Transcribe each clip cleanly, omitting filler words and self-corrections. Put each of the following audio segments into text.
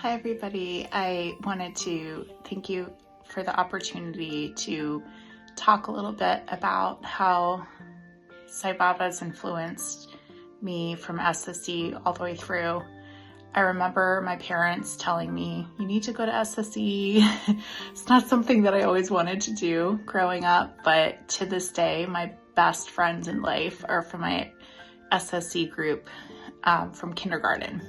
Hi everybody. I wanted to thank you for the opportunity to talk a little bit about how Sai Baba's influenced me from SSE all the way through. I remember my parents telling me, you need to go to SSE. It's not something that I always wanted to do growing up, but to this day, my best friends in life are from my SSE group from kindergarten.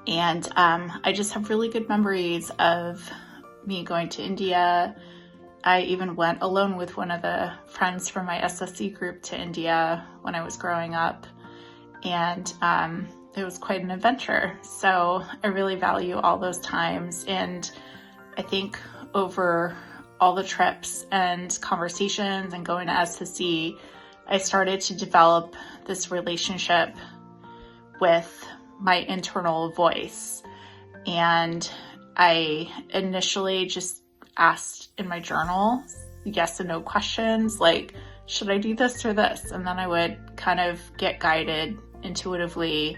And I just have really good memories of me going to India. I even went alone with one of the friends from my SSE group to India when I was growing up. And it was quite an adventure. So I really value all those times. And I think over all the trips and conversations and going to SSE, I started to develop this relationship with my internal voice. And I initially just asked in my journal yes and no questions, like, should I do this or this? And then I would kind of get guided intuitively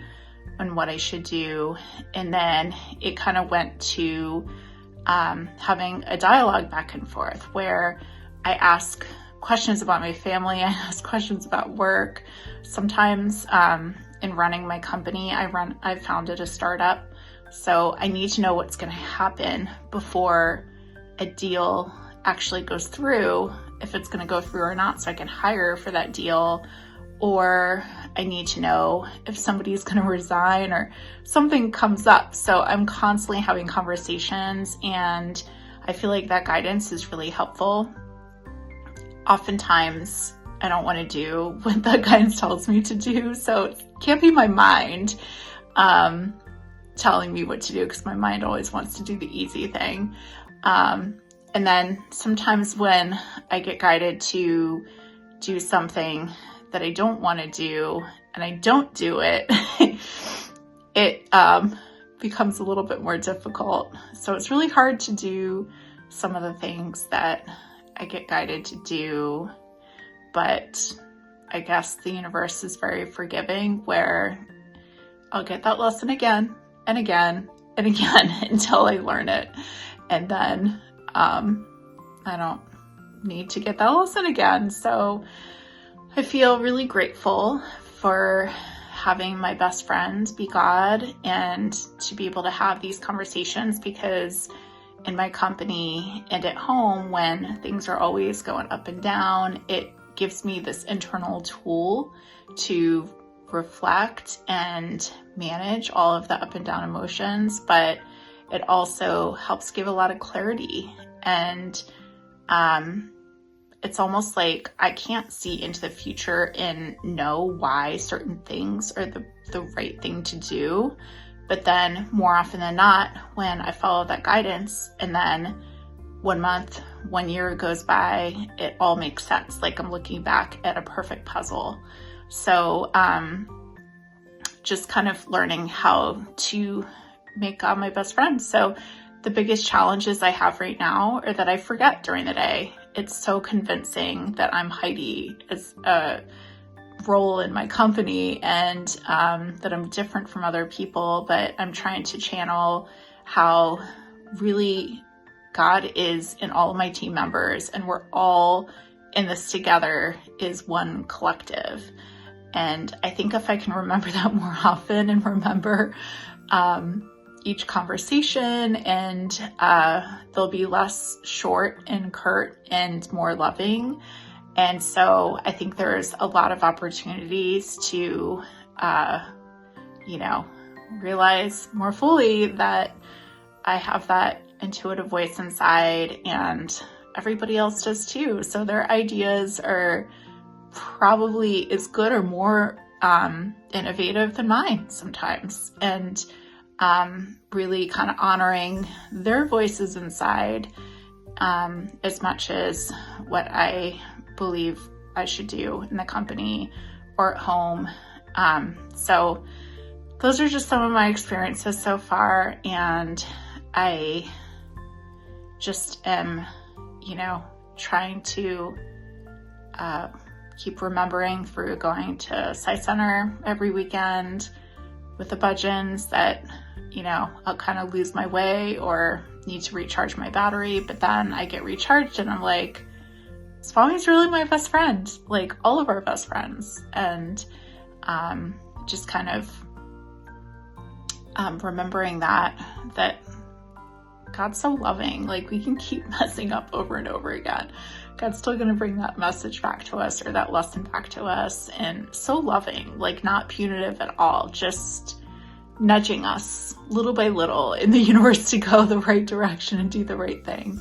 on what I should do. And then it kind of went to having a dialogue back and forth where I ask questions about my family, I ask questions about work. Sometimes in running my company, I founded a startup. So I need to know what's going to happen before a deal actually goes through, if it's going to go through or not, so I can hire for that deal. Or I need to know if somebody's going to resign or something comes up. So I'm constantly having conversations, and I feel like that guidance is really helpful. Oftentimes, I don't want to do what the guidance tells me to do. So it can't be my mind telling me what to do, because my mind always wants to do the easy thing. And then sometimes when I get guided to do something that I don't want to do and I don't do it, it becomes a little bit more difficult. So it's really hard to do some of the things that I get guided to do. But I guess the universe is very forgiving, where I'll get that lesson again and again and again until I learn it. And then I don't need to get that lesson again. So I feel really grateful for having my best friend be God and to be able to have these conversations, because in my company and at home, when things are always going up and down, it gives me this internal tool to reflect and manage all of the up and down emotions, but it also helps give a lot of clarity. And it's almost like I can't see into the future and know why certain things are the right thing to do. But then more often than not, when I follow that guidance and then 1 month, 1 year goes by, it all makes sense. Like I'm looking back at a perfect puzzle. So just kind of learning how to make God my best friend. So the biggest challenges I have right now are that I forget during the day. It's so convincing that I'm Heidi as a role in my company, and that I'm different from other people, but I'm trying to channel how really God is in all of my team members, and we're all in this together is one collective. And I think if I can remember that more often and remember each conversation, and they'll be less short and curt and more loving. And so I think there's a lot of opportunities to, realize more fully that I have that intuitive voice inside, and everybody else does too. So their ideas are probably as good or more innovative than mine sometimes. And really kind of honoring their voices inside as much as what I believe I should do in the company or at home. So those are just some of my experiences so far, and I just am, trying to keep remembering through going to Sai Center every weekend with the bhajans that I'll kind of lose my way or need to recharge my battery, but then I get recharged and I'm like, Swami's really my best friend, like all of our best friends. And just kind of remembering that God's so loving, like we can keep messing up over and over again. God's still going to bring that message back to us or that lesson back to us, and so loving, like not punitive at all, just nudging us little by little in the universe to go the right direction and do the right thing.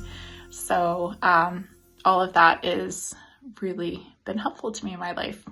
So all of that is really been helpful to me in my life.